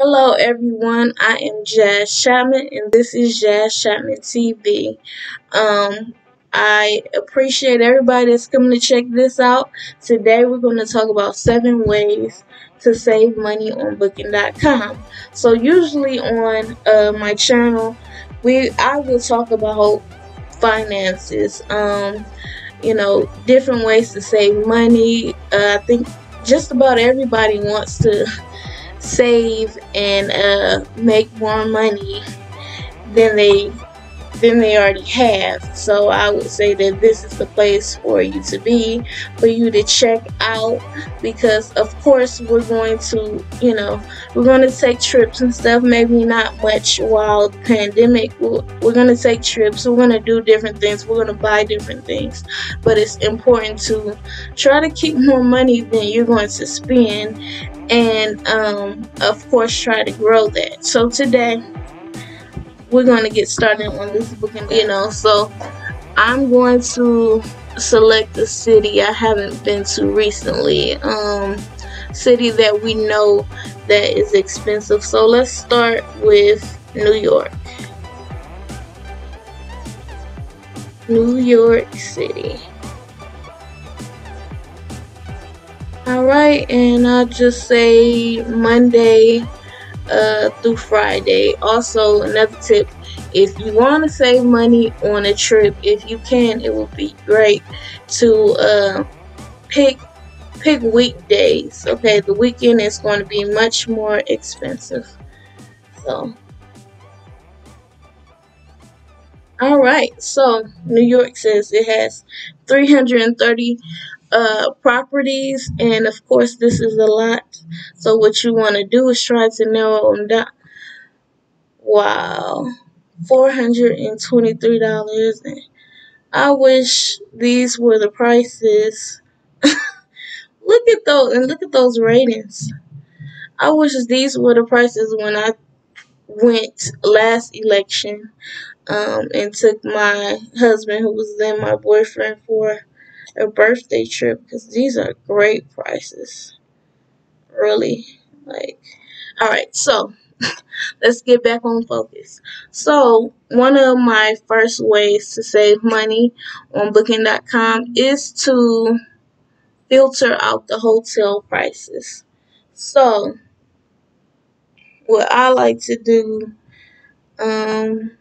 Hello, everyone. I am Jazz Chapman, and this is Jazz Chapman TV. Um, I appreciate everybody that's coming to check this out. Today, we're going to talk about 7 ways to save money on Booking.com. So, usually on my channel, I will talk about finances. Different ways to save money. I think just about everybody wants to save and make more money than they already have. So I would say that this is the place for you to be, for you to check out, because of course we're going to take trips and stuff. Maybe not much while the pandemic. We're going to take trips. We're going to do different things. We're going to buy different things. But it's important to try to keep more money than you're going to spend, and of course try to grow that. So today we're going to get started on this booking. So I'm going to select a city I haven't been to recently, city that we know that is expensive. So let's start with New York. New York City. Alright, and I'll just say Monday through Friday. Also, another tip: if you want to save money on a trip, if you can, it would be great to pick weekdays. Okay, the weekend is going to be much more expensive. So, all right. So New York says it has 330 properties, and of course, this is a lot. So what you want to do is try to narrow them down. Wow. $423. I wish these were the prices. Look at those, and look at those ratings. I wish these were the prices when I went last election, and took my husband, who was then my boyfriend, for a birthday trip, because these are great prices. Really. All right, so let's get back on focus. So, one of my first ways to save money on Booking.com is to filter out the hotel prices. So, what I like to do, um,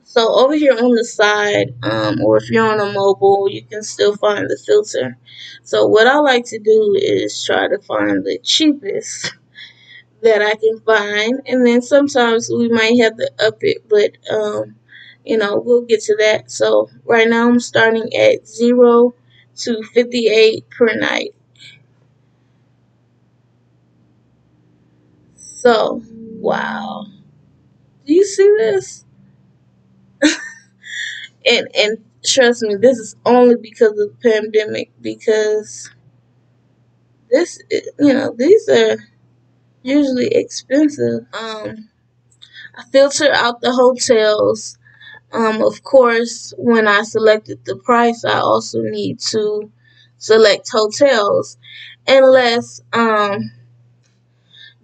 so over here on the side, or if you're on a mobile, you can still find the filter. So, what I like to do is try to find the cheapest that I can find, and then sometimes we might have to up it, but we'll get to that. So right now I'm starting at 0 to 58 per night. So wow, do you see this? And trust me, this is only because of the pandemic, because these are usually expensive. I filter out the hotels. Of course, when I selected the price, I also need to select hotels, unless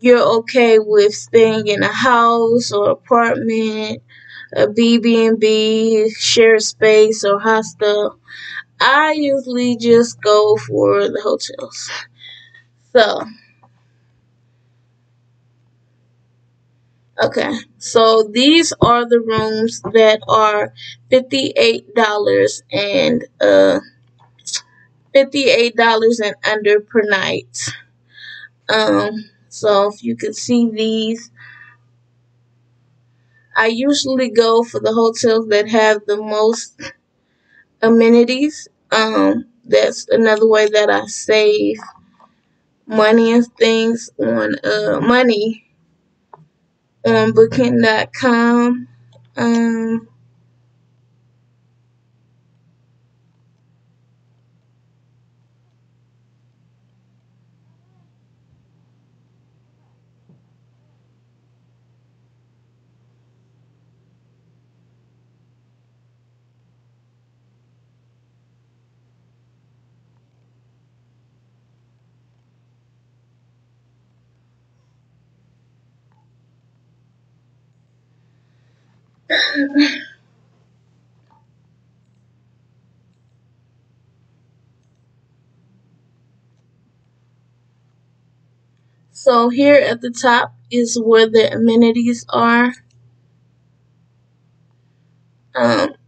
you're okay with staying in a house or apartment, a BB&B, shared space, or hostel. I usually just go for the hotels. So, okay, so these are the rooms that are $58 and $58 and under per night. So if you can see these, I usually go for the hotels that have the most amenities. That's another way that I save money and things on Booking.com. Um, So here at the top is where the amenities are.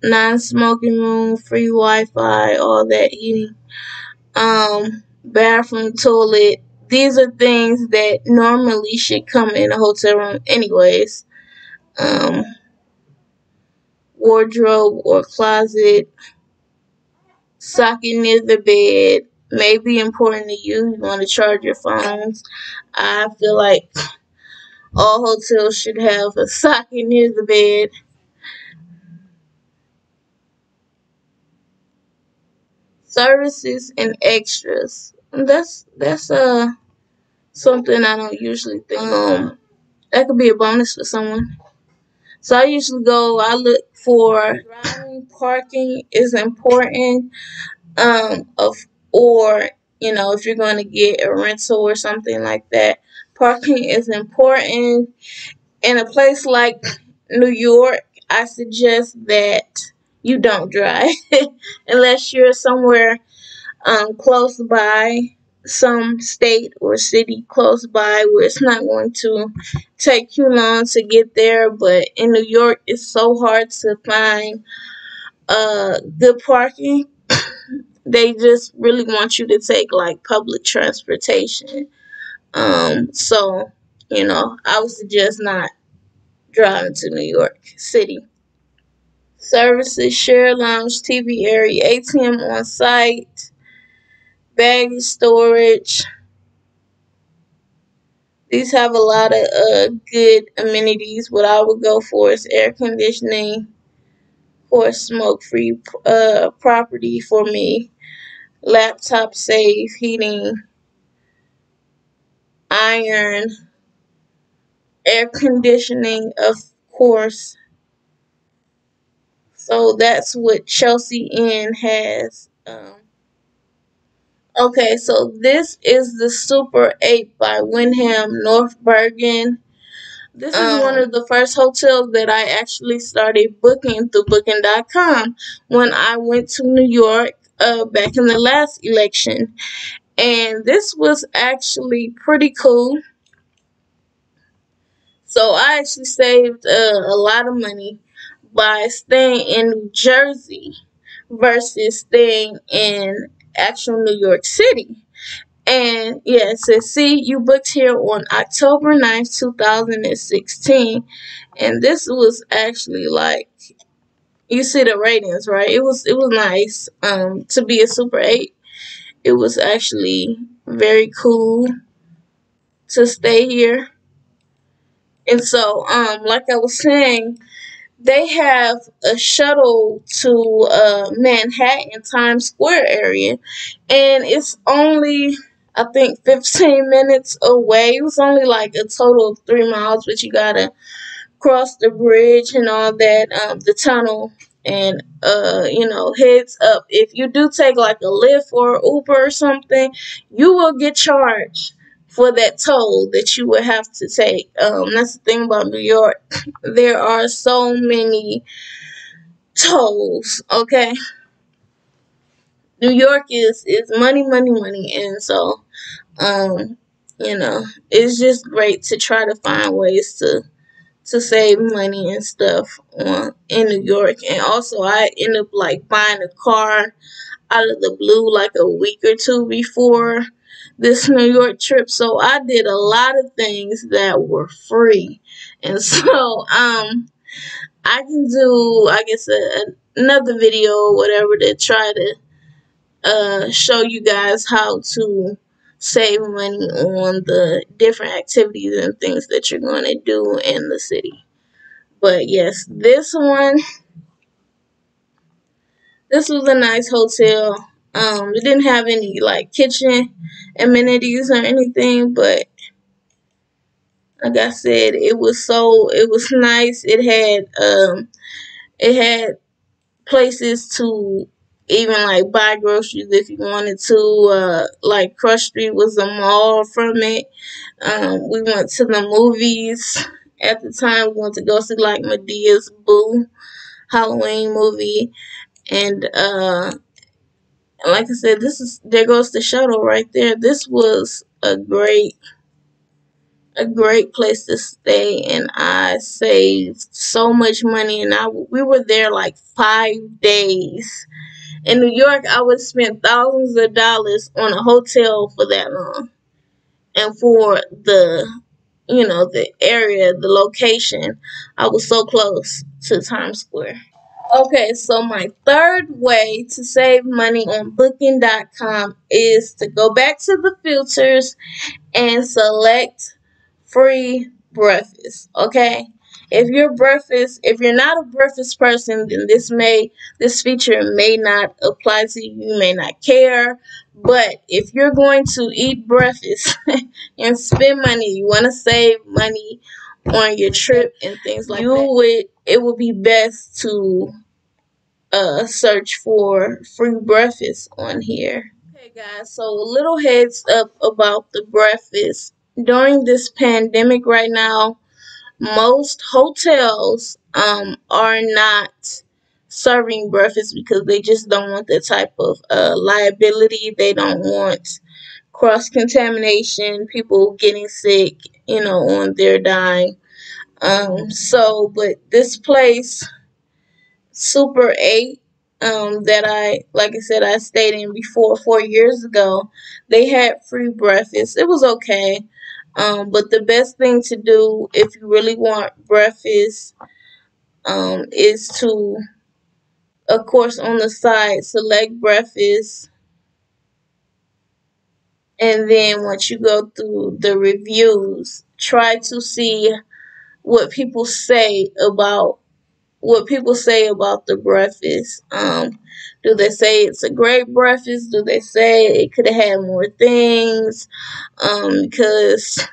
Non-smoking room, free Wi-Fi, all that heating. Bathroom, toilet. These are things that normally should come in a hotel room anyways. Um, Wardrobe or closet, socket near the bed may be important to you. You want to charge your phones. I feel like all hotels should have a socket near the bed. Services and extras. That's something I don't usually think. That could be a bonus for someone. So I look for driving, parking is important. Of or if you're going to get a rental or something like that, parking is important. In a place like New York, I suggest that you don't drive unless you're somewhere close by, some state or city close by where it's not going to take you long to get there. But in New York, it's so hard to find good parking. They just really want you to take like public transportation. So I would suggest not driving to New York City. Services, share lounge, TV area, ATM on site, baggage storage. These have a lot of good amenities. What I would go for is air conditioning, for smoke free property for me, laptop safe, heating, iron, air conditioning, of course. So that's what Chelsea Inn has. Okay, so this is the Super 8 by Wyndham North Bergen. This is one of the first hotels that I actually started booking through Booking.com when I went to New York back in the last election. And this was actually pretty cool. So I actually saved a lot of money by staying in New Jersey versus staying in actual New York City. And yeah, it says, see, you booked here on October 9th, 2016. And this was actually like, you see the ratings, right? It was nice. To be a Super 8, it was actually very cool to stay here. And so, like I was saying, they have a shuttle to Manhattan Times Square area, and it's only I think 15 minutes away. It was only like a total of 3 miles, but you gotta cross the bridge and all that, the tunnel, and heads up. If you do take like a Lyft or Uber or something, you will get charged for that toll that you would have to take. That's the thing about New York. There are so many tolls. Okay, New York is money, money, money, and so um, it's just great to try to find ways to save money and stuff in New York. And also, I ended up like buying a car out of the blue like a week or two before this New York trip. So I did a lot of things that were free, and so I can do, I guess, another video or whatever to try to show you guys how to save money on the different activities and things that you're going to do in the city. But yes, this was a nice hotel. It didn't have any like kitchen amenities or anything, but like I said, it was nice. It had places to even like buy groceries if you wanted to. Like Crush Street was a mall from it. We went to the movies at the time we went to go see like Medea's Boo Halloween movie, and like I said, this is there goes the shuttle right there. This was a great place to stay, and I saved so much money. And we were there like 5 days. In New York, I would spend thousands of dollars on a hotel for that long, and for the area, the location, I was so close to Times Square. Okay, so my third way to save money on Booking.com is to go back to the filters and select free breakfast. Okay, if you're not a breakfast person, then this feature may not apply to you. You may not care. But if you're going to eat breakfast and spend money, you want to save money on your trip and things like that, it would be best to search for free breakfast on here. Okay, guys, so a little heads up about the breakfast. During this pandemic right now, most hotels are not serving breakfast because they just don't want that type of liability. They don't want cross contamination, people getting sick, on their dime. But this place, Super 8, that like I said, I stayed in before 4 years ago. They had free breakfast. It was okay. But the best thing to do if you really want breakfast, is to, of course, on the side, select breakfast. And then once you go through the reviews, try to see what people say about the breakfast. Do they say it's a great breakfast? Do they say it could have had more things? Because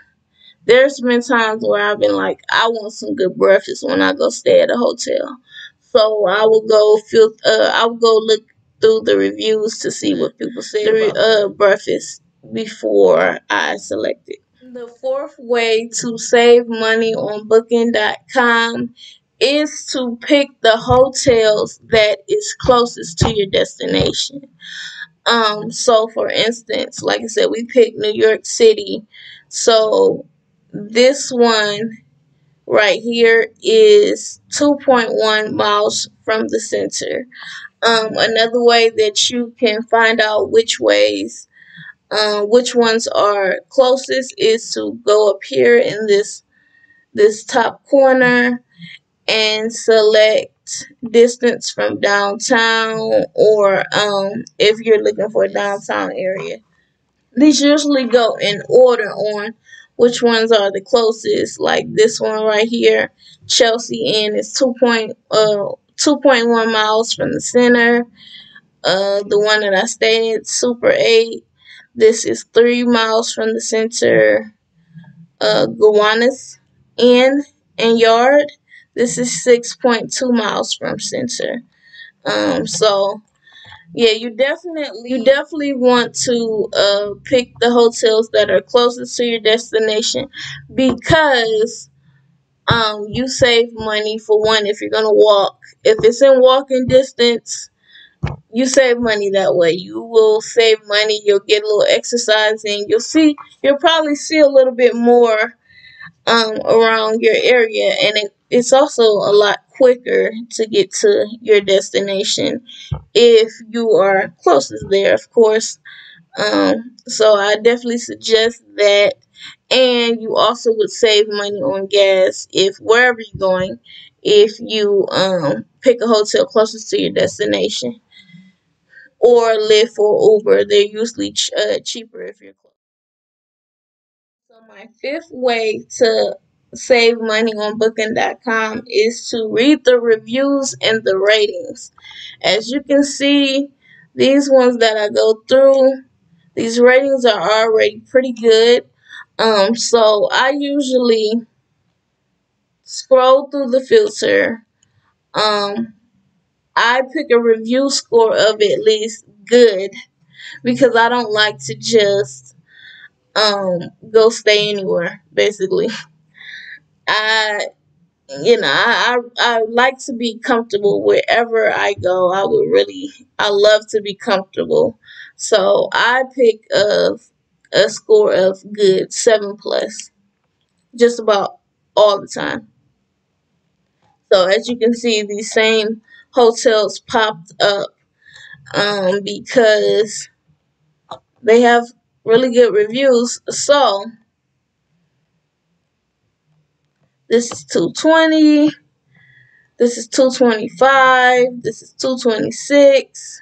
there's been times where I've been like, I want some good breakfast when I go stay at a hotel. So I will go look through the reviews to see what people say about breakfast before I select it. The fourth way to save money on Booking.com is to pick the hotels that is closest to your destination. So for instance, like I said, we picked New York City. So this one right here is 2.1 miles from the center. Another way that you can find out which ones are closest is to go up here in this top corner and select distance from downtown, or if you're looking for a downtown area. These usually go in order on which ones are the closest. Like this one right here, Chelsea Inn, is 2.1 miles from the center. The one that I stayed in, Super 8, this is 3 miles from the center. Gowanus Inn and Yard, this is 6.2 miles from center. So yeah, you definitely want to pick the hotels that are closest to your destination, because you save money. For one, if you're gonna walk, if it's in walking distance, you save money that way. You will save money. You'll get a little exercise in. You'll probably see a little bit more around your area, and it's also a lot quicker to get to your destination if you are closest there, of course. So I definitely suggest that. And you also would save money on gas if wherever you're going, if you pick a hotel closest to your destination, or Lyft or Uber. They're usually cheaper if you're close. So my fifth way to save money on Booking.com is to read the reviews and the ratings. As you can see, these ones that I go through, these ratings are already pretty good. So I usually scroll through the filter. Um, I pick a review score of at least good, because I don't like to just go stay anywhere, basically. I I like to be comfortable wherever I go. I love to be comfortable. So I pick a score of good 7 plus, just about all the time. So as you can see, these same hotels popped up because they have really good reviews. So this is 220, this is 225, this is 226.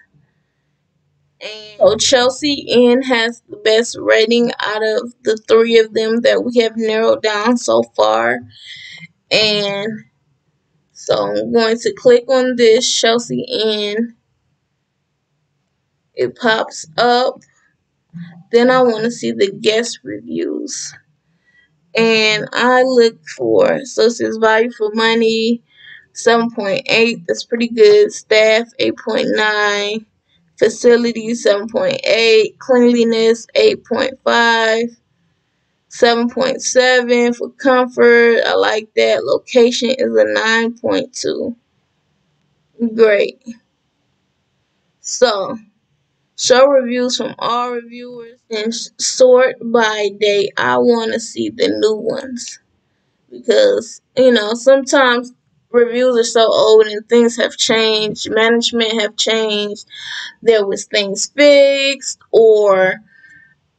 And so Chelsea Inn has the best rating out of the three of them that we have narrowed down so far. And so I'm going to click on this Chelsea Inn. It pops up. Then I want to see the guest reviews. And I look for, so it says value for money, 7.8. That's pretty good. Staff, 8.9. Facility, 7.8. Cleanliness, 8.5. 7.7 for comfort. I like that. Location is a 9.2. Great. So, show reviews from all reviewers and sort by date. I want to see the new ones because, sometimes reviews are so old and things have changed. Management have changed. There was things fixed, or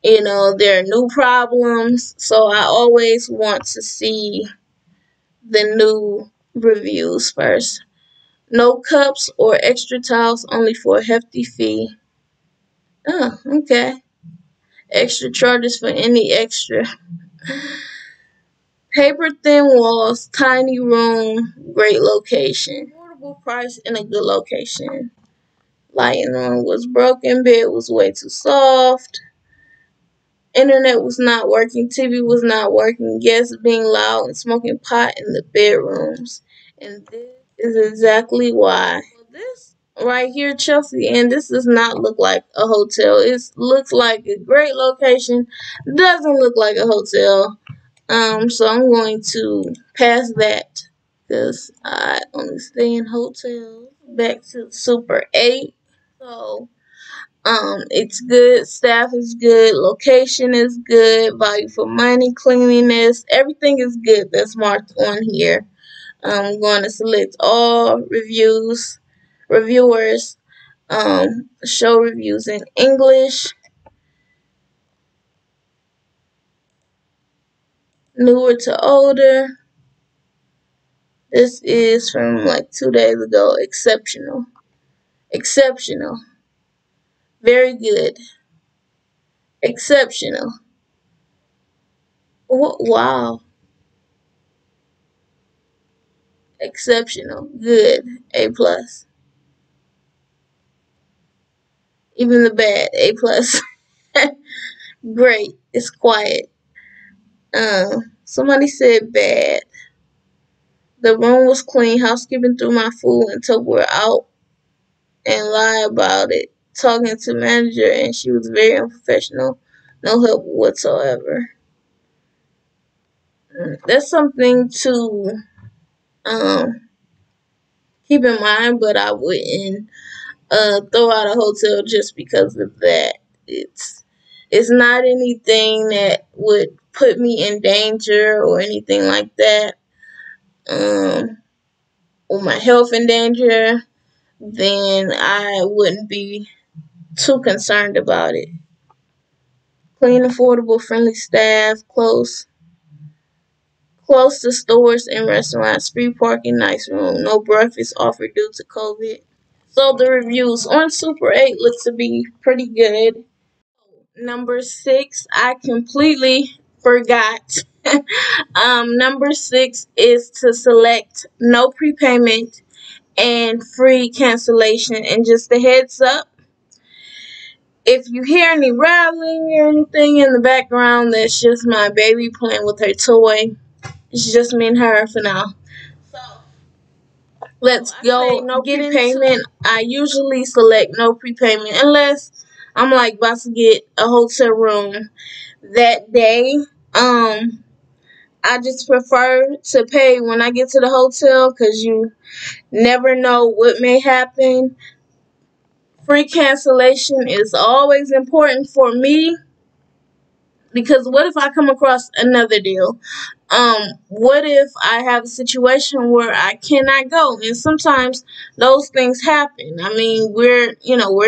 there are new problems. So I always want to see the new reviews first. No cups or extra towels, only for a hefty fee. Oh, okay. Extra charges for any extra. Paper thin walls, tiny room, great location. Affordable price in a good location. Lighting room was broken, bed was way too soft. Internet was not working, TV was not working, guests being loud and smoking pot in the bedrooms. And this is exactly why. This right here, Chelsea, and this does not look like a hotel. It looks like a great location. Doesn't look like a hotel. So I'm going to pass that because I only stay in hotels. Back to Super 8. So it's good. Staff is good. Location is good. Value for money, cleanliness, everything is good. That's marked on here. I'm going to select all reviewers. Show reviews in English. Newer to older. This is from like 2 days ago. Exceptional. Exceptional. Very good. Exceptional. Wow. Exceptional. Good. A plus. Even the bad. A plus. Great. It's quiet. Somebody said bad. The room was clean. Housekeeping threw my food and Tupperware out and lie about it. Talking to manager and she was very unprofessional. No help whatsoever. That's something to keep in mind, but I wouldn't throw out a hotel just because of that. It's not anything that would put me in danger or anything like that. Or my health in danger, then I wouldn't be too concerned about it. Clean, affordable, friendly staff, close to stores and restaurants, free parking, nice room, no breakfast offered due to COVID. So the reviews on Super 8 look to be pretty good. Number 6, I completely forgot. Number 6 is to select no prepayment and free cancellation. And just a heads up, if you hear any rattling or anything in the background, that's just my baby playing with her toy. It's just me and her for now. So let's go. No prepayment. I usually select no prepayment unless I'm like about to get a hotel room that day. I just prefer to pay when I get to the hotel because you never know what may happen. Free cancellation is always important for me because what if I come across another deal? What if I have a situation where I cannot go? And sometimes those things happen. I mean, we're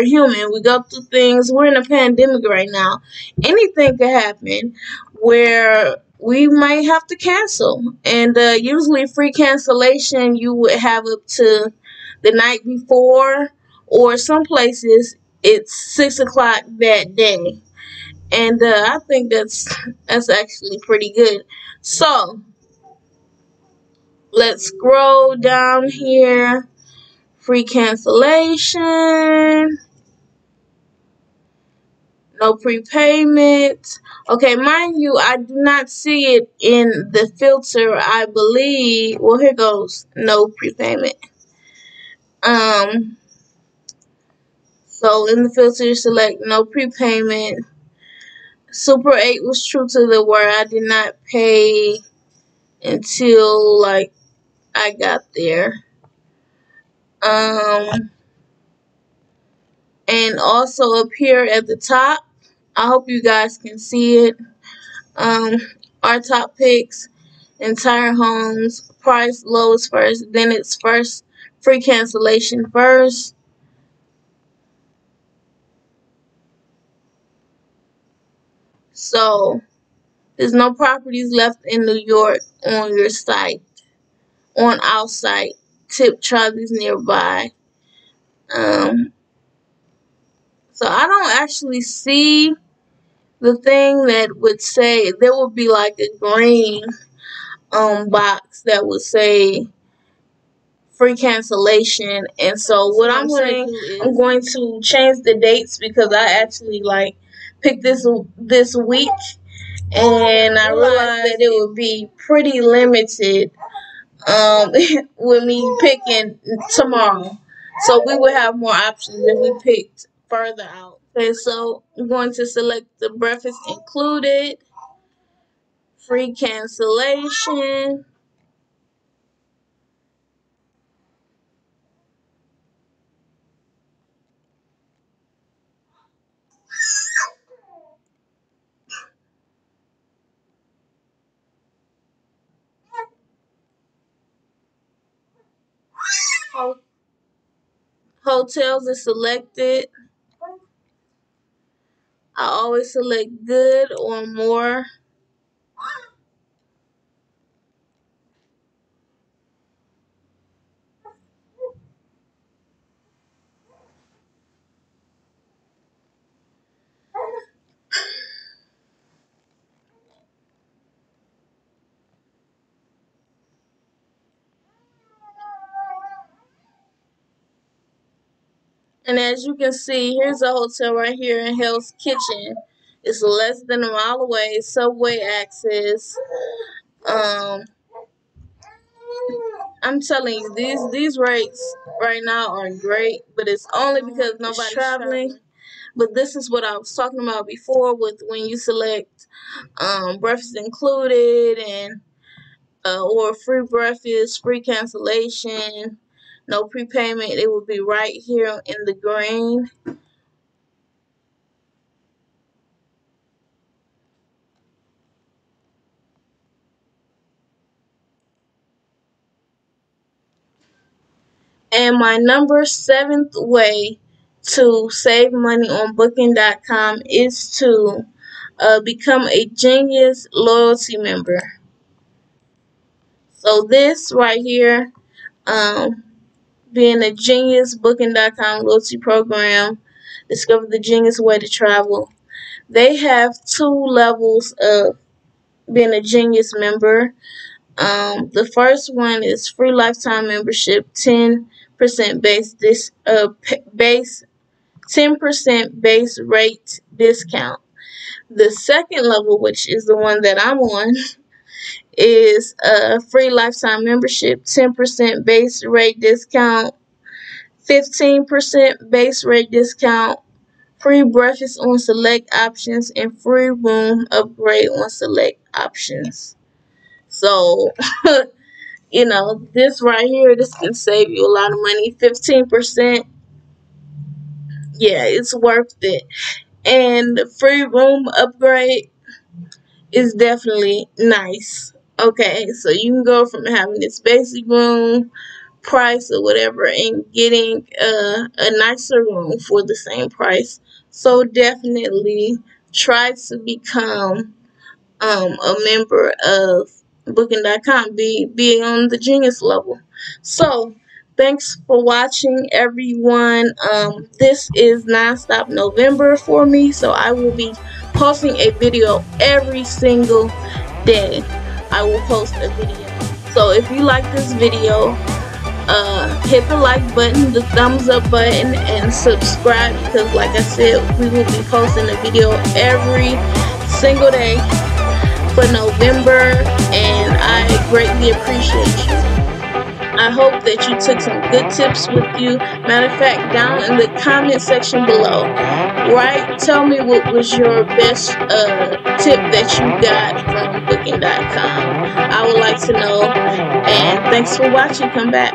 human. We go through things. We're in a pandemic right now. Anything could happen where we might have to cancel. And usually free cancellation, you would have up to the night before, or some places it's 6 o'clock that day. And I think that's actually pretty good. So let's scroll down here. Free cancellation, no prepayment. Okay, mind you, I do not see it in the filter. I believe. Well, here goes. No prepayment. Um. So in the filter, select no prepayment. Super 8 was true to the word. I did not pay until like I got there. And also up here at the top, I hope you guys can see it. Um, our top picks, entire homes, price lowest first, then it's first, free cancellation first. So there's no properties left in New York on your site, on our site. Tip trolleys nearby. Um, so I don't actually see the thing that would say there would be like a green box that would say free cancellation. And so what I'm going to change the dates because I actually like picked this week, and I realized that it would be pretty limited with me picking tomorrow. So we would have more options if we picked further out. Okay, so I'm going to select the breakfast included, free cancellation. Hotels is selected. I always select good or more. And as you can see, here's a hotel right here in Hell's Kitchen. It's less than a mile away, subway access. Um, I'm telling you, these rates right now are great, but it's only because nobody's traveling. But this is what I was talking about before with when you select breakfast included and or free breakfast, free cancellation, no prepayment. It will be right here in the green. And my number 7th way to save money on Booking.com is to become a Genius loyalty member. So this right here, being a Genius Booking.com loyalty program, discover the Genius way to travel. They have 2 levels of being a Genius member. The first one is free lifetime membership, 10% base 10% base rate discount. The second level, which is the one that I'm on, is a free lifetime membership, 10% base rate discount, 15% base rate discount, free breakfast on select options, and free room upgrade on select options. So, this right here, this can save you a lot of money. 15%. Yeah, it's worth it. And the free room upgrade is definitely nice. Okay, so you can go from having this basic room price or whatever and getting a nicer room for the same price. So definitely try to become a member of Booking.com. Be on the genius level. So thanks for watching, everyone. This is Nonstop November for me, so I will be posting a video every single day. I will post a video. So if you like this video, hit the like button, the thumbs up button, and subscribe, because like I said, we will be posting a video every single day for November, and I greatly appreciate you. I hope that you took some good tips with you. Matter of fact, down in the comment section below, right, tell me what was your best tip that you got from Booking.com. I would like to know. And thanks for watching. Come back.